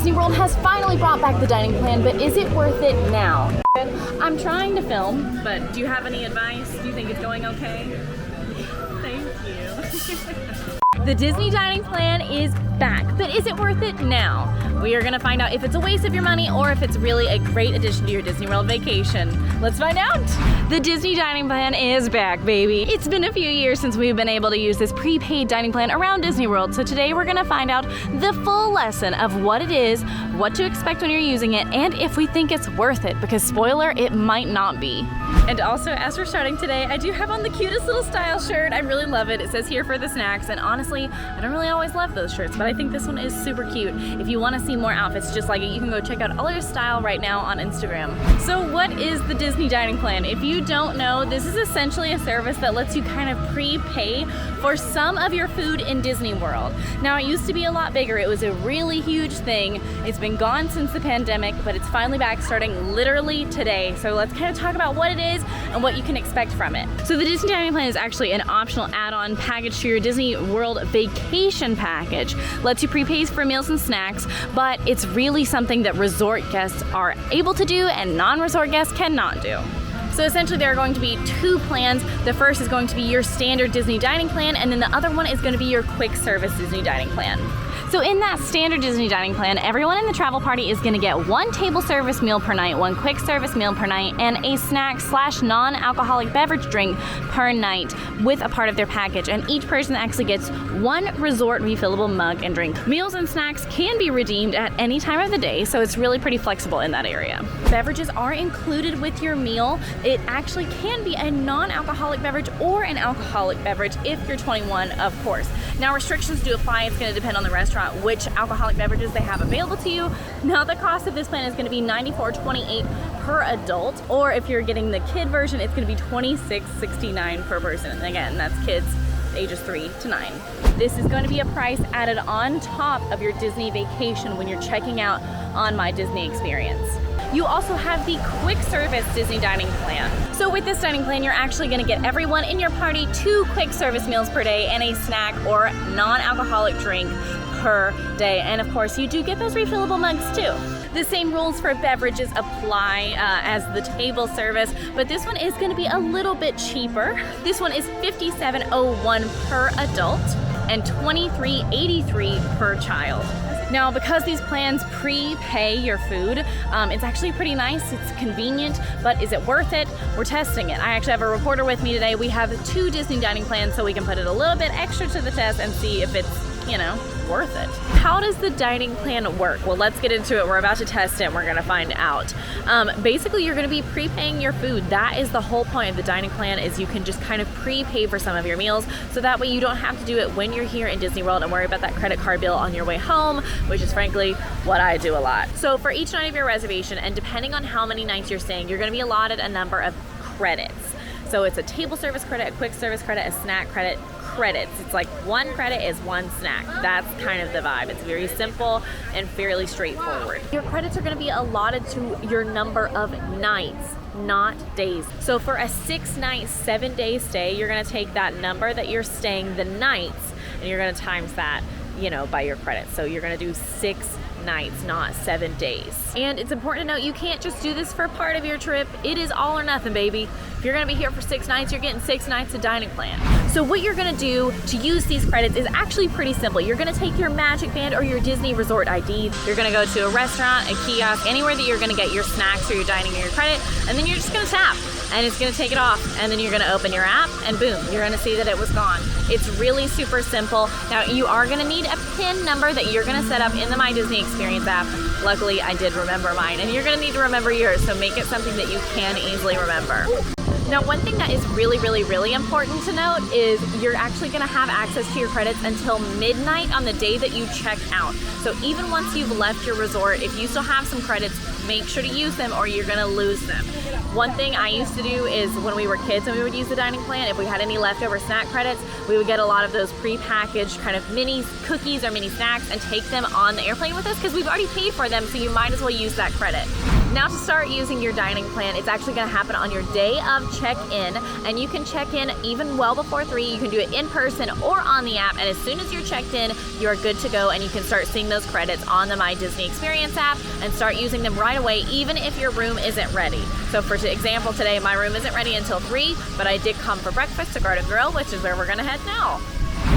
Disney World has finally brought back the dining plan, but is it worth it now? I'm trying to film, but do you have any advice? Do you think it's going okay? Thank you. The Disney dining plan is back, but is it worth it now? We are gonna find out if it's a waste of your money or if it's really a great addition to your Disney World vacation. Let's find out. The Disney dining plan is back, baby. It's been a few years since we've been able to use this prepaid dining plan around Disney World, so today we're gonna find out the full lesson of what it is, what to expect when you're using it, and if we think it's worth it, because spoiler, it might not be. And also, as we're starting today, I do have on the cutest little style shirt. I really love it. It says here for the snacks, and honestly, I don't really always love those shirts, but I think this one is super cute. If you want to see more outfits just like it, you can go check out AllEars Style right now on Instagram. So what is the Disney dining plan? If you don't know, this is essentially a service that lets you kind of prepay for some of your food in Disney World. Now, it used to be a lot bigger. It was a really huge thing. It's been gone since the pandemic, but it's finally back starting literally today. So let's kind of talk about what it is and what you can expect from it. So the Disney dining plan is actually an optional add-on package to your Disney World vacation package. Lets you prepay for meals and snacks, but it's really something that resort guests are able to do and non-resort guests cannot do. So essentially there are going to be two plans. The first is going to be your standard Disney dining plan, and then the other one is going to be your quick service Disney dining plan. So in that standard Disney dining plan, everyone in the travel party is going to get one table service meal per night, one quick service meal per night, and a snack / non-alcoholic beverage drink per night with a part of their package. And each person actually gets one resort refillable mug and drink. Meals and snacks can be redeemed at any time of the day, so it's really pretty flexible in that area. Beverages are included with your meal. It actually can be a non-alcoholic beverage or an alcoholic beverage if you're 21, of course. Now, restrictions do apply. It's going to depend on the restaurant which alcoholic beverages they have available to you. Now, the cost of this plan is going to be $94.28 per adult, or if you're getting the kid version, it's going to be $26.69 per person. And again, that's kids ages 3 to 9. This is going to be a price added on top of your Disney vacation when you're checking out on My Disney Experience. You also have the quick service Disney dining plan. So with this dining plan, you're actually gonna get everyone in your party 2 quick service meals per day and a snack or non-alcoholic drink per day. And of course, you do get those refillable mugs too. The same rules for beverages apply as the table service, but this one is gonna be a little bit cheaper. This one is $57.01 per adult and $23.83 per child. Now, because these plans prepay your food, it's actually pretty nice, it's convenient, but is it worth it? We're testing it. I actually have a reporter with me today. We have 2 Disney dining plans, so we can put it a little bit extra to the test and see if it's, you know, worth it. How does the dining plan work? Well, let's get into it. We're about to test it and we're gonna find out. Basically, you're gonna be prepaying your food. That is the whole point of the dining plan, is you can just kind of prepay for some of your meals, so that way you don't have to do it when you're here in Disney World and worry about that credit card bill on your way home, which is frankly what I do a lot. So for each night of your reservation, and depending on how many nights you're staying, you're gonna be allotted a number of credits. So it's a table service credit, a quick service credit, a snack credit, credits. It's like 1 credit is 1 snack. That's kind of the vibe. It's very simple and fairly straightforward. Your credits are going to be allotted to your number of nights, not days. So for a 6-night, 7-day stay, you're going to take that number that you're staying the nights, and you're going to times that, you know, by your credits. So you're going to do 6 nights, not 7 days. And it's important to note, you can't just do this for part of your trip. It is all or nothing, baby. If you're gonna be here for 6 nights, you're getting 6 nights of dining plan. So what you're gonna do to use these credits is actually pretty simple. You're gonna take your Magic Band or your Disney Resort ID. You're gonna go to a restaurant, a kiosk, anywhere that you're gonna get your snacks or your dining or your credit, and then you're just gonna tap, and it's gonna take it off, and then you're gonna open your app, and boom, you're gonna see that it was gone. It's really super simple. Now, you are gonna need a PIN number that you're gonna set up in the My Disney Experience app. Luckily, I did remember mine, and you're gonna need to remember yours, so make it something that you can easily remember. Now, one thing that is really, really, really important to note is you're actually gonna have access to your credits until midnight on the day that you check out. So even once you've left your resort, if you still have some credits, make sure to use them or you're gonna lose them. One thing I used to do is when we were kids and we would use the dining plan, if we had any leftover snack credits, we would get a lot of those pre-packaged kind of mini cookies or mini snacks and take them on the airplane with us, because we've already paid for them, so you might as well use that credit. Now to start using your dining plan, it's actually going to happen on your day of check-in, and you can check in even well before 3. You can do it in person or on the app, and as soon as you're checked in, you're good to go, and you can start seeing those credits on the My Disney Experience app and start using them right away, even if your room isn't ready. So for example, today my room isn't ready until 3, but I did come for breakfast to Garden Grill, which is where we're going to head now.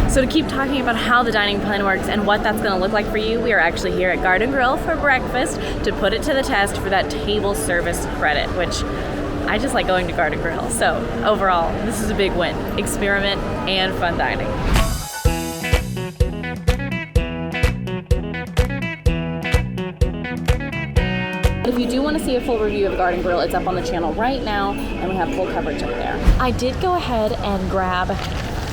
So to keep talking about how the dining plan works and what that's going to look like for you, we are actually here at Garden Grill for breakfast to put it to the test for that table service credit, which I just like going to Garden Grill. So overall, this is a big win. Experiment and fun dining. If you do want to see a full review of Garden Grill, it's up on the channel right now, and we have full coverage up there. I did go ahead and grab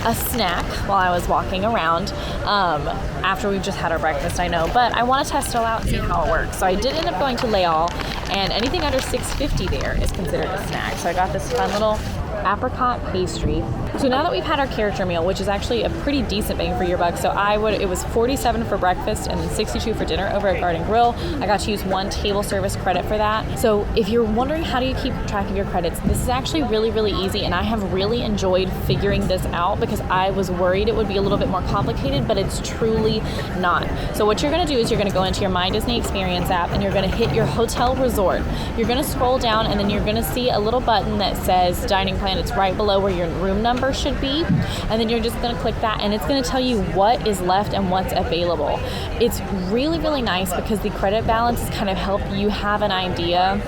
a snack while I was walking around after we've just had our breakfast, I know, but I want to test it all out and see how it works. So I did end up going to All, and anything under $6.50 there is considered a snack. So I got this fun little apricot pastry. So now that we've had our character meal, which is actually a pretty decent bang for your buck, so it was $47 for breakfast and then $62 for dinner over at Garden Grill. I got to use 1 table service credit for that. So if you're wondering how do you keep track of your credits, this is actually really, really easy, and I have really enjoyed figuring this out because I was worried it would be a little bit more complicated, but it's truly not. So what you're going to do is you're going to go into your My Disney Experience app and you're going to hit your hotel resort. You're going to scroll down and then you're going to see a little button that says dining plan. It's right below where your room number should be, and then you're just going to click that and it's going to tell you what is left and what's available. It's really, really nice because the credit balances kind of help you have an idea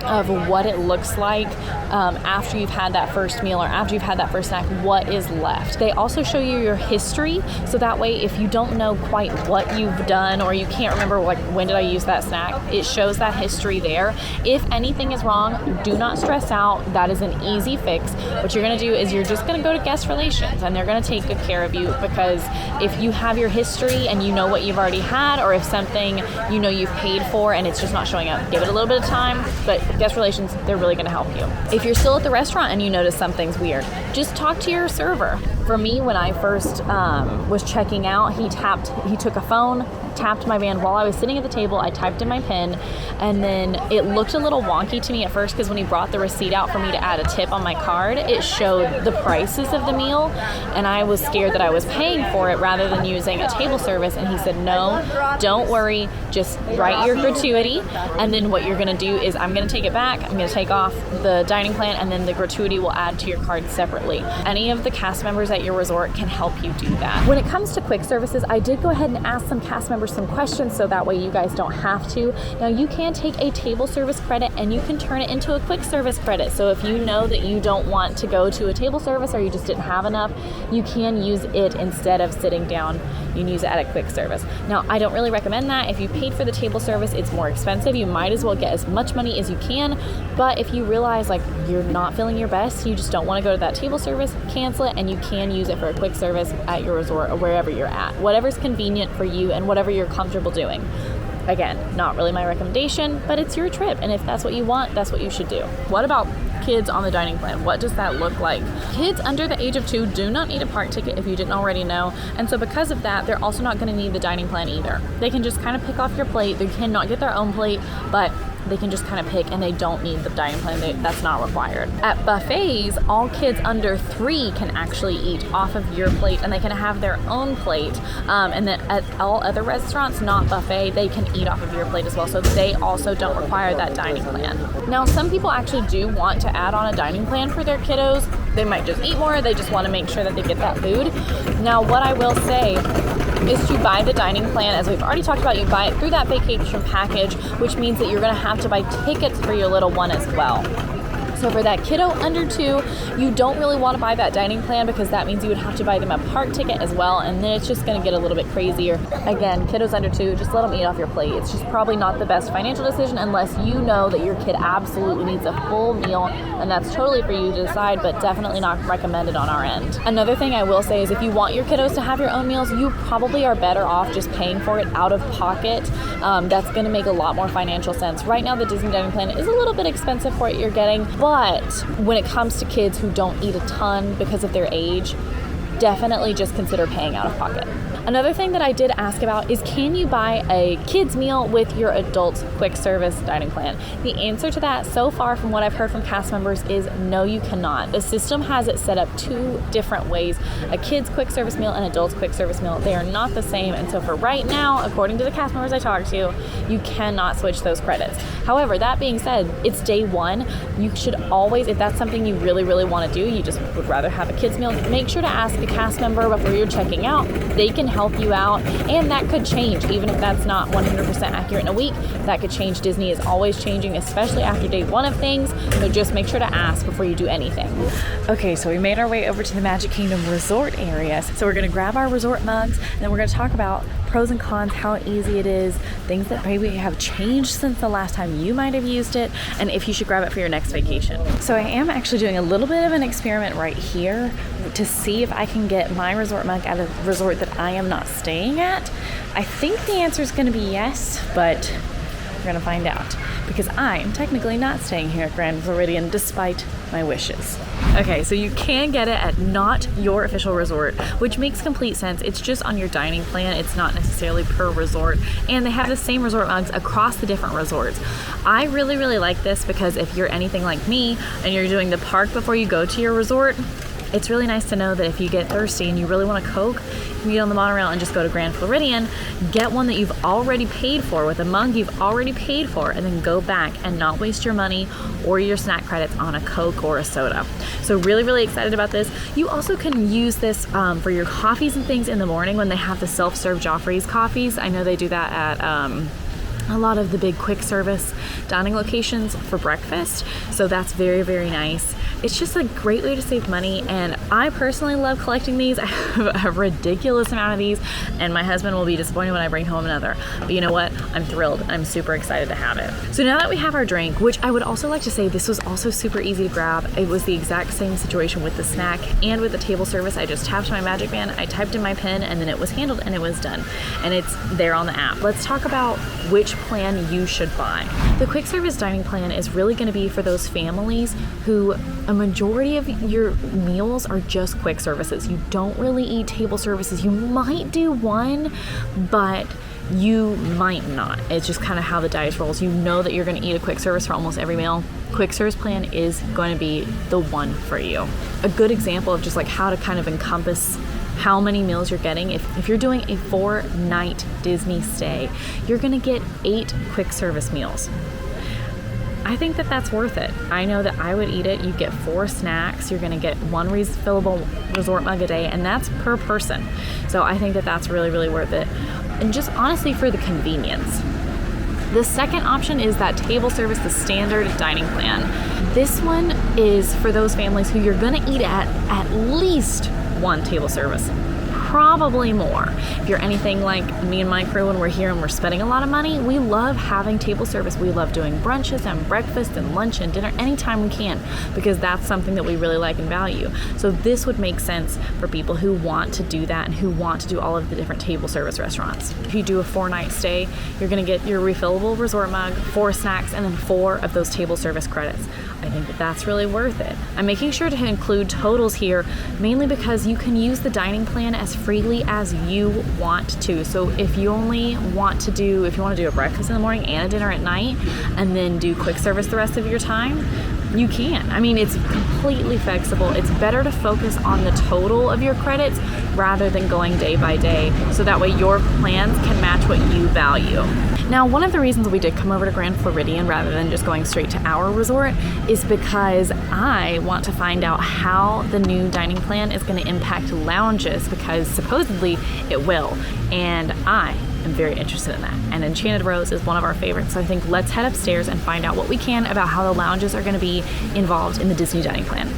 of what it looks like after you've had that first meal or after you've had that first snack, what is left. They also show you your history, so that way if you don't know quite what you've done or you can't remember like when did I use that snack, it shows that history there. If anything is wrong, do not stress out. That is an easy fix. What you're going to do is you're just going to go to guest relations and they're going to take good care of you, because if you have your history and you know what you've already had, or if something you know you've paid for and it's just not showing up, give it a little bit of time, but guest relations, they're really going to help you. If you're still at the restaurant and you notice something's weird, just talk to your server. For me, when I first was checking out, he took a phone, tapped my band while I was sitting at the table. I typed in my PIN, and then it looked a little wonky to me at first because when he brought the receipt out for me to add a tip on my card, it showed the prices of the meal, and I was scared that I was paying for it rather than using a table service. And he said, no, don't worry, just write your gratuity, and then what you're going to do is I'm going to take it back, I'm going to take off the dining plan, and then the gratuity will add to your card separately. Any of the cast members at your resort can help you do that. When it comes to quick services, I did go ahead and ask some cast members some questions so that way you guys don't have to. Now you can take a table service credit and you can turn it into a quick service credit. So if you know that you don't want to go to a table service or you just didn't have enough, you can use it instead of sitting down. You can use it at a quick service. Now I don't really recommend that. If you paid for the table service, it's more expensive. You might as well get as much money as you can. But if you realize like you're not feeling your best, you just don't want to go to that table service, cancel it, and you can use it for a quick service at your resort or wherever you're at. Whatever's convenient for you and whatever you're comfortable doing. Again, not really my recommendation, but it's your trip, and if that's what you want, that's what you should do. What about kids on the dining plan? What does that look like? Kids under the age of 2 do not need a park ticket if you didn't already know, and so because of that, they're also not going to need the dining plan either. They can just kind of pick off your plate. They cannot get their own plate, but they can just kind of pick, and they don't need the dining plan. That's not required. At buffets, all kids under 3 can actually eat off of your plate, and they can have their own plate. And then at all other restaurants, not buffet, they can eat off of your plate as well. So they also don't require that dining plan. Now, some people actually do want to add on a dining plan for their kiddos. They might just eat more. They just want to make sure that they get that food. Now, what I will say is to buy the dining plan, as we've already talked about, you buy it through that vacation package, which means that you're going to have to buy tickets for your little one as well. So for that kiddo under 2, you don't really want to buy that dining plan because that means you would have to buy them a park ticket as well, and then it's just going to get a little bit crazier. Again, kiddos under 2, just let them eat off your plate. It's just probably not the best financial decision unless you know that your kid absolutely needs a full meal, and that's totally for you to decide, but definitely not recommended on our end. Another thing I will say is if you want your kiddos to have your own meals, you probably are better off just paying for it out of pocket. That's going to make a lot more financial sense. Right now, the Disney dining plan is a little bit expensive for what you're getting, but when it comes to kids who don't eat a ton because of their age, definitely just consider paying out of pocket. Another thing that I did ask about is, can you buy a kids meal with your adult quick service dining plan? The answer to that so far from what I've heard from cast members is no, you cannot. The system has it set up two different ways: a kids quick service meal and adults quick service meal. They are not the same, and so for right now, according to the cast members I talked to, you cannot switch those credits. However, that being said, it's day one. You should always, if that's something you really, really want to do, you just would rather have a kids meal, make sure to ask a cast member before you're checking out. They can help you out, and that could change. Even if that's not 100% accurate in a week, that could change. Disney is always changing, especially after day one of things, so just make sure to ask before you do anything. Okay, so we made our way over to the Magic Kingdom resort area. So we're gonna grab our resort mugs, and then we're gonna talk about pros and cons, how easy it is, things that maybe have changed since the last time you might have used it, and if you should grab it for your next vacation. So I am actually doing a little bit of an experiment right here to see if I can get my resort mug at a resort that I am not staying at. I think the answer is going to be yes, but we're going to find out, because I'm technically not staying here at Grand Floridian despite my wishes. Okay, so you can get it at not your official resort, which makes complete sense. It's just on your dining plan. It's not necessarily per resort, and they have the same resort mugs across the different resorts. I really, really like this because if you're anything like me and you're doing the park before you go to your resort, it's really nice to know that if you get thirsty and you really want a Coke, you can get on the monorail and just go to Grand Floridian, get one that you've already paid for with a mug you've already paid for, and then go back and not waste your money or your snack credits on a Coke or a soda. So really, really excited about this. You also can use this for your coffees and things in the morning when they have the self-serve Joffrey's coffees. I know they do that at a lot of the big quick service dining locations for breakfast. So that's very, very nice. It's just a great way to save money, and I personally love collecting these. I have a ridiculous amount of these, and my husband will be disappointed when I bring home another. But you know what? I'm thrilled. I'm super excited to have it. So now that we have our drink, which I would also like to say this was also super easy to grab. It was the exact same situation with the snack and with the table service. I just tapped my Magic Band, I typed in my PIN, and then it was handled and it was done. And it's there on the app. Let's talk about which plan you should buy. The quick service dining plan is really going to be for those families who a majority of your meals are just quick services. You don't really eat table services. You might do one, but you might not. It's just kind of how the dice rolls. You know that you're going to eat a quick service for almost every meal. Quick service plan is going to be the one for you. A good example of just like how to kind of encompass how many meals you're getting. If you're doing a 4-night Disney stay, you're going to get 8 quick service meals. I think that that's worth it. I know that I would eat it. You get 4 snacks. You're going to get 1 refillable resort mug a day, and that's per person. So I think that that's really, really worth it. And just honestly for the convenience. The second option is that table service, the standard dining plan. This one is for those families who you're going to eat at least 1 table service. Probably more. If you're anything like me and my crew, when we're here and we're spending a lot of money, we love having table service. We love doing brunches and breakfast and lunch and dinner anytime we can, because that's something that we really like and value. So this would make sense for people who want to do that and who want to do all of the different table service restaurants. If you do a 4-night stay, you're going to get your refillable resort mug, 4 snacks, and then 4 of those table service credits. I think that that's really worth it. I'm making sure to include totals here, mainly because you can use the dining plan as freely as you want to. So if you want to do a breakfast in the morning and a dinner at night, and then do quick service the rest of your time, you can. I mean, it's completely flexible. It's better to focus on the total of your credits rather than going day by day, so that way your plans can match what you value. Now, one of the reasons we did come over to Grand Floridian rather than just going straight to our resort is because I want to find out how the new dining plan is going to impact lounges, because supposedly it will, and I am very interested in that. And Enchanted Rose is one of our favorites, so I think let's head upstairs and find out what we can about how the lounges are going to be involved in the Disney dining plan.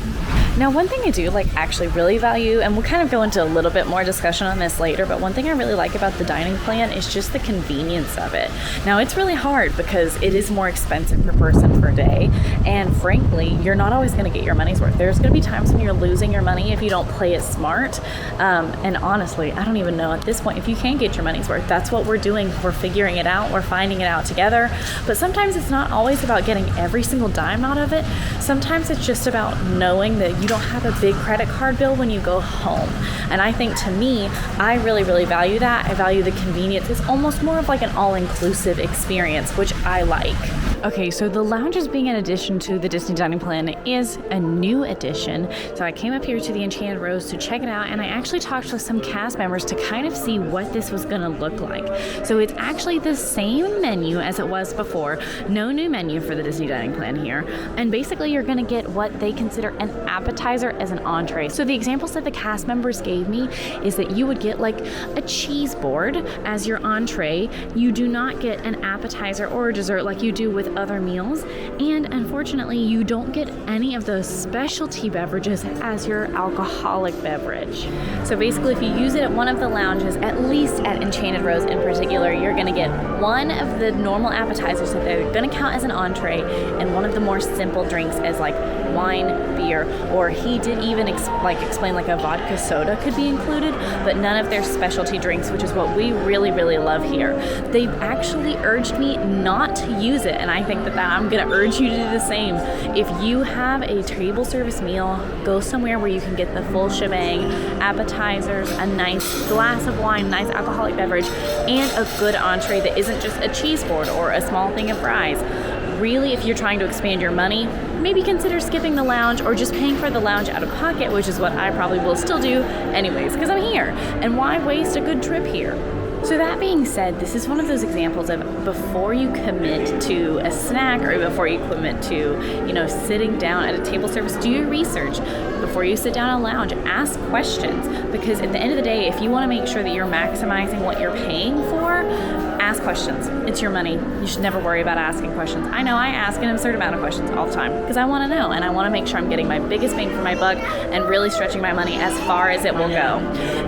Now, one thing I do actually really value, and we'll kind of go into a little bit more discussion on this later, but one thing I really like about the dining plan is just the convenience of it. Now, it's really hard because it is more expensive per person per day, and frankly, you're not always going to get your money's worth. There's going to be times when you're losing your money if you don't play it smart, and honestly, I don't even know at this point if you can get your money's worth. That's what we're doing. We're figuring it out. We're finding it out together, but sometimes it's not always about getting every single dime out of it. Sometimes it's just about knowing that You don't have a big credit card bill when you go home. And I think, to me, I really, really value that. I value the convenience. It's almost more of like an all-inclusive experience, which I like. Okay, so the lounges being an addition to the Disney Dining Plan is a new addition. So I came up here to the Enchanted Rose to check it out, and I actually talked with some cast members to kind of see what this was gonna look like. So it's actually the same menu as it was before. No new menu for the Disney Dining Plan here. And basically you're gonna get what they consider an appetizer as an entree. So the examples that the cast members gave me is that you would get like a cheese board as your entree. You do not get an appetizer or a dessert like you do with other meals, and unfortunately you don't get any of those specialty beverages as your alcoholic beverage. So basically, if you use it at one of the lounges, at least at Enchanted Rose in particular, you're going to get one of the normal appetizers that they're going to count as an entree, and one of the more simple drinks as like wine, beer, or he did even explain like a vodka soda could be included, but none of their specialty drinks, which is what we really, really love here. They've actually urged me not to use it, and I think that I'm going to urge you to do the same. If you have a table service meal, go somewhere where you can get the full shebang, appetizers, a nice glass of wine, nice alcoholic beverage, and a good entree that isn't just a cheese board or a small thing of fries. Really, if you're trying to expand your money, maybe consider skipping the lounge or just paying for the lounge out of pocket, which is what I probably will still do anyways, because I'm here. And why waste a good trip here? So that being said, this is one of those examples of before you commit to a snack or before you commit to, sitting down at a table service, do your research. Before you sit down in a lounge, ask questions, because at the end of the day, if you want to make sure that you're maximizing what you're paying for, ask questions. It's your money. You should never worry about asking questions. I know I ask an absurd amount of questions all the time because I want to know, and I want to make sure I'm getting my biggest bang for my buck and really stretching my money as far as it will go.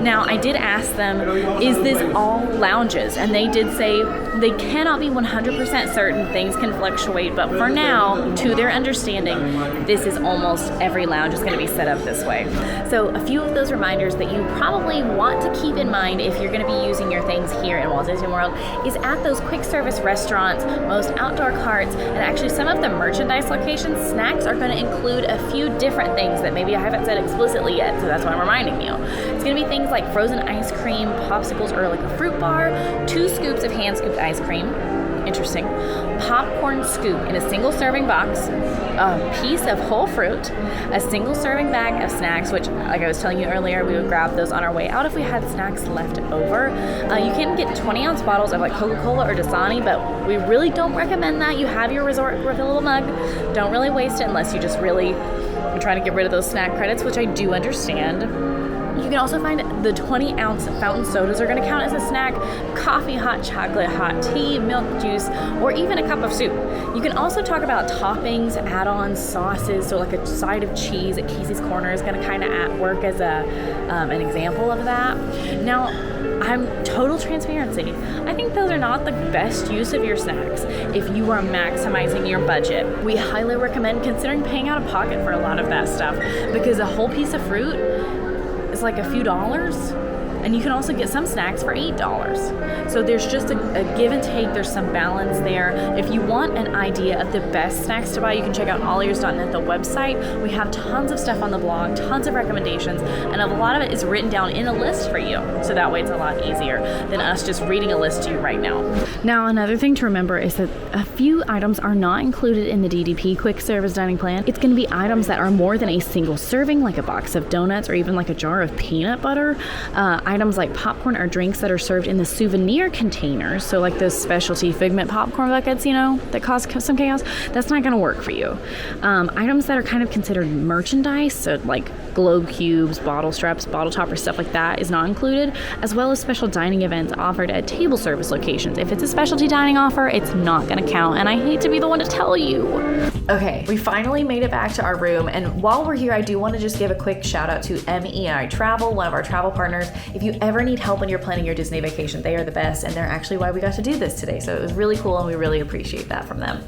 Now, I did ask them, is this all lounges? And they did say they cannot be 100% certain. Things can fluctuate, but for now, to their understanding, this is almost every lounge is going to be set up this way. So a few of those reminders that you probably want to keep in mind if you're going to be using your things here in Walt Disney World is at those quick service restaurants, most outdoor carts, and actually some of the merchandise locations, snacks are going to include a few different things that maybe I haven't said explicitly yet, so that's why I'm reminding you. It's going to be things like frozen ice cream, popsicles, or like a fruit bar, 2 scoops of hand-scooped ice cream, interesting, popcorn scoop in a single serving box, a piece of whole fruit, a single serving bag of snacks, which, like I was telling you earlier, we would grab those on our way out if we had snacks left over. You can get 20-ounce bottles of like Coca-Cola or Dasani, but we really don't recommend that. You have your resort refillable mug. Don't really waste it unless you just really are trying to get rid of those snack credits, which I do understand. You can also find the 20-ounce fountain sodas are going to count as a snack, coffee, hot chocolate, hot tea, milk juice, or even a cup of soup. You can also talk about toppings, add-ons, sauces, so like a side of cheese at Casey's Corner is going to kind of work as an example of that. Now, I'm total transparency. I think those are not the best use of your snacks if you are maximizing your budget. We highly recommend considering paying out of pocket for a lot of that stuff, because a whole piece of fruit is like a few dollars, and you can also get some snacks for $8. So there's just a give and take. There's some balance there. If you want an idea of the best snacks to buy, you can check out AllEars.net, the website. We have tons of stuff on the blog, tons of recommendations, and a lot of it is written down in a list for you. So that way it's a lot easier than us just reading a list to you right now. Now, another thing to remember is that a few items are not included in the DDP quick service dining plan. It's going to be items that are more than a single serving, like a box of donuts or even like a jar of peanut butter. Items like popcorn or drinks that are served in the souvenir containers, so like those specialty Figment popcorn buckets, that cause some chaos, that's not going to work for you. Items that are kind of considered merchandise, so like globe cubes, bottle straps, bottle toppers, stuff like that is not included, as well as special dining events offered at table service locations. If it's a specialty dining offer, it's not going to count, and I hate to be the one to tell you. Okay, we finally made it back to our room, and while we're here, I do want to just give a quick shout out to MEI Travel, one of our travel partners. If you ever need help when you're planning your Disney vacation, they are the best, and they're actually why we got to do this today. So it was really cool, and we really appreciate that from them.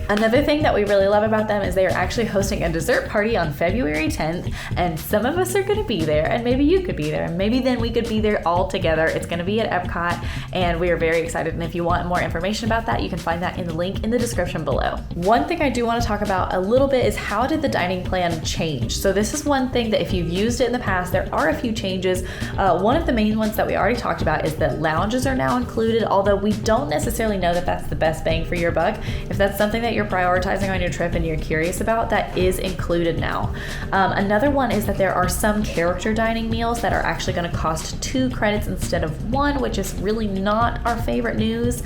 Another thing that we really love about them is they are actually hosting a dessert party on February 10th, and some of us are going to be there, and maybe you could be there, and maybe then we could be there all together. It's going to be at Epcot, and we are very excited, and if you want more information about that, you can find that in the link in the description below. One thing I do want to talk about a little bit is how did the dining plan change? So this is one thing that if you've used it in the past, there are a few changes. One of the main ones that we already talked about is that lounges are now included, although we don't necessarily know that that's the best bang for your buck. If that's something that you're prioritizing on your trip and you're curious about, that is included now. Another one is that there are some character dining meals that are actually going to cost 2 credits instead of 1, which is really not our favorite news,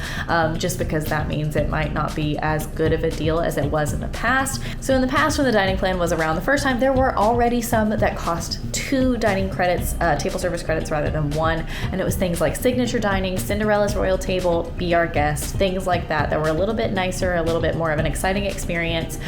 just because that means it might not be as good of a deal as it was in the past. So in the past, when the dining plan was around the first time, there were already some that cost 2 dining credits, table service credits rather than 1, and it was things like signature dining, Cinderella's royal table, be our guest, things like that were a little bit nicer, a little bit more of an exciting experience.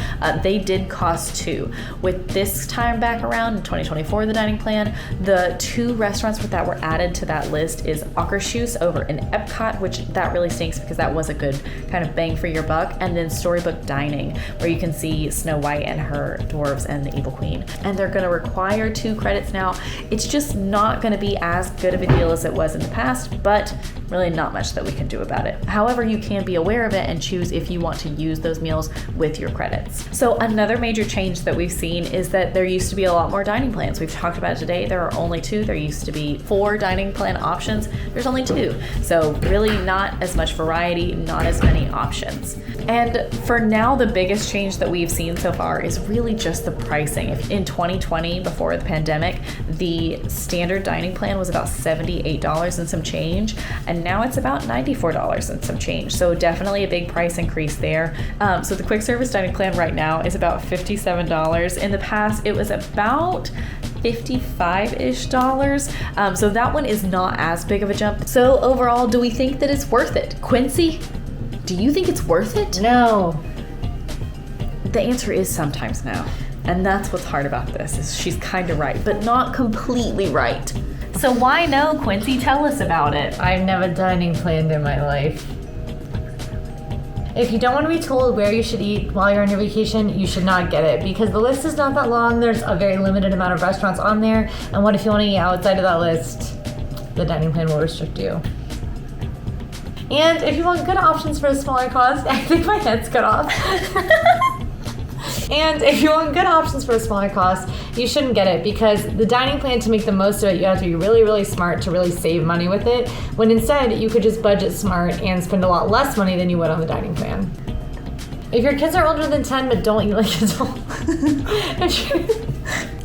They did cost 2. With this time back around in 2024, the dining plan, the 2 restaurants that were added to that list is Akershus over in Epcot, which that really stinks because that was a good kind of bang for your buck, and then Storybook Dining, where you can see Snow White and her dwarves and the Evil Queen. And they're going to require 2 credits now. It's just not going to be as good of a deal as it was in the past, but really not much that we can do about it. However, you can be aware of it and choose if you want to use those meals with your credits. So another major change that we've seen is that there used to be a lot more dining plans. We've talked about it today. There are only 2. There used to be 4 dining plan options. There's only 2. So really not as much variety, not as many options. And for now, the biggest change that we've seen so far is really just the pricing. In 2020, before the pandemic, the standard dining plan was about $78 and some change, and now it's about $94 and some change. So definitely a big price increase there. So the quick service dining plan right now is about $57. In the past, it was about $55-ish. So that one is not as big of a jump. So overall, do we think that it's worth it? Quincy, do you think it's worth it? No. The answer is sometimes no. And that's what's hard about this, is she's kind of right, but not completely right. So why no, Quincy? Tell us about it. I've never dining planned in my life. If you don't want to be told where you should eat while you're on your vacation, you should not get it, because the list is not that long. There's a very limited amount of restaurants on there, and what if you want to eat outside of that list? The dining plan will restrict you. And if you want good options for a smaller cost, I think my head's cut off. And if you want good options for a smaller cost, you shouldn't get it, because the dining plan, to make the most of it, you have to be really, really smart to really save money with it, when instead you could just budget smart and spend a lot less money than you would on the dining plan. If your kids are older than 10 but don't eat like adults,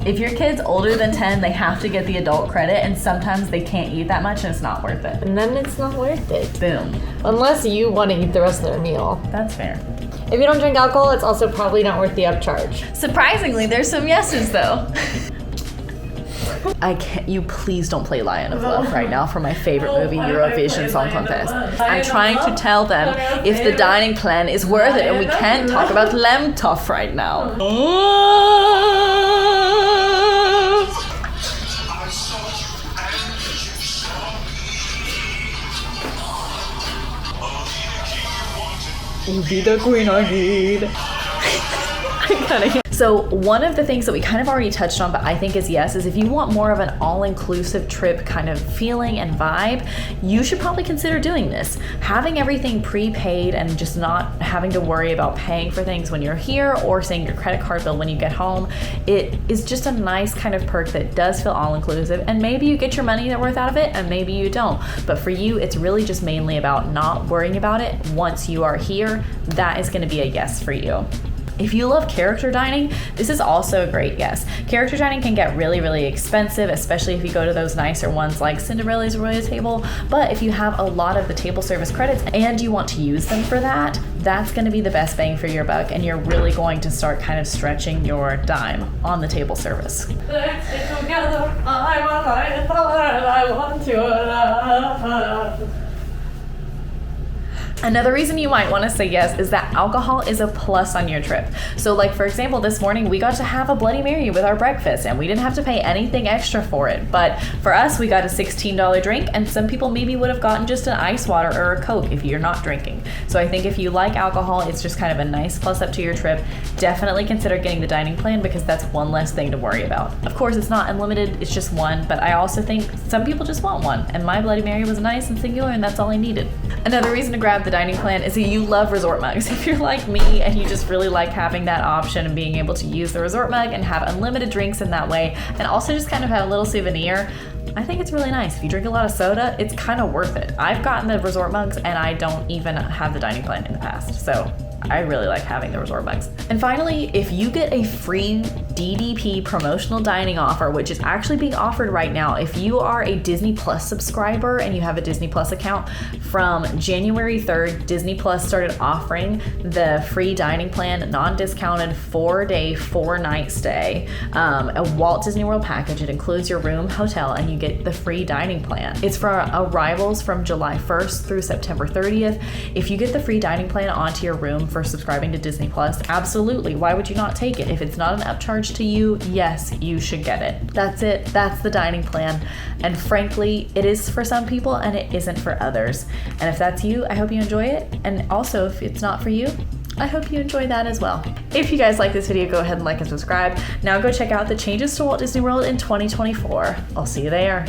if your kid's older than 10, they have to get the adult credit, and sometimes they can't eat that much and it's not worth it. And then it's not worth it. Boom. Unless you want to eat the rest of their meal. That's fair. If you don't drink alcohol, it's also probably not worth the upcharge. Surprisingly, there's some yeses though. I can't, you please don't play Lion of Love right now for my favorite movie, Eurovision Song Contest. I'm trying to tell them if the dining plan is worth it, and we can't talk about Lemtoff right now. Be the queen I need. So one of the things that we kind of already touched on, but I think is yes, is if you want more of an all-inclusive trip kind of feeling and vibe, you should probably consider doing this. Having everything prepaid and just not having to worry about paying for things when you're here or seeing your credit card bill when you get home, it is just a nice kind of perk that does feel all-inclusive, and maybe you get your money worth out of it and maybe you don't. But for you, it's really just mainly about not worrying about it. Once you are here, that is going to be a yes for you. If you love character dining, this is also a great yes. Character dining can get really, really expensive, especially if you go to those nicer ones like Cinderella's Royal Table. But if you have a lot of the table service credits and you want to use them for that, that's going to be the best bang for your buck, and you're really going to start kind of stretching your dime on the table service. Let's stay together. I want to love. Another reason you might want to say yes is that alcohol is a plus on your trip. So like for example, this morning we got to have a Bloody Mary with our breakfast and we didn't have to pay anything extra for it. But for us, we got a $16 drink, and some people maybe would have gotten just an ice water or a Coke if you're not drinking. So I think if you like alcohol, it's just kind of a nice plus up to your trip. Definitely consider getting the dining plan because that's one less thing to worry about. Of course, it's not unlimited, it's just one, but I also think some people just want one, and my Bloody Mary was nice and singular, and that's all I needed. Another reason to grab the dining plan is that you love resort mugs. If you're like me and you just really like having that option and being able to use the resort mug and have unlimited drinks in that way, and also just kind of have a little souvenir, I think it's really nice. If you drink a lot of soda, it's kind of worth it. I've gotten the resort mugs and I don't even have the dining plan in the past, so I really like having the resort mugs. And finally, if you get a free DDP promotional dining offer, which is actually being offered right now, if you are a Disney Plus subscriber and you have a Disney Plus account, from January 3rd, Disney Plus started offering the free dining plan, non-discounted 4-day, 4-night stay, a Walt Disney World package. It includes your room, hotel, and you get the free dining plan. It's for arrivals from July 1st through September 30th. If you get the free dining plan onto your room for subscribing to Disney Plus, absolutely. Why would you not take it? If it's not an upcharge to you, yes, you should get it. That's it. That's the dining plan. And frankly, it is for some people and it isn't for others. And if that's you, I hope you enjoy it. And also, if it's not for you, I hope you enjoy that as well. If you guys like this video, go ahead and like and subscribe. Now go check out the changes to Walt Disney World in 2024. I'll see you there.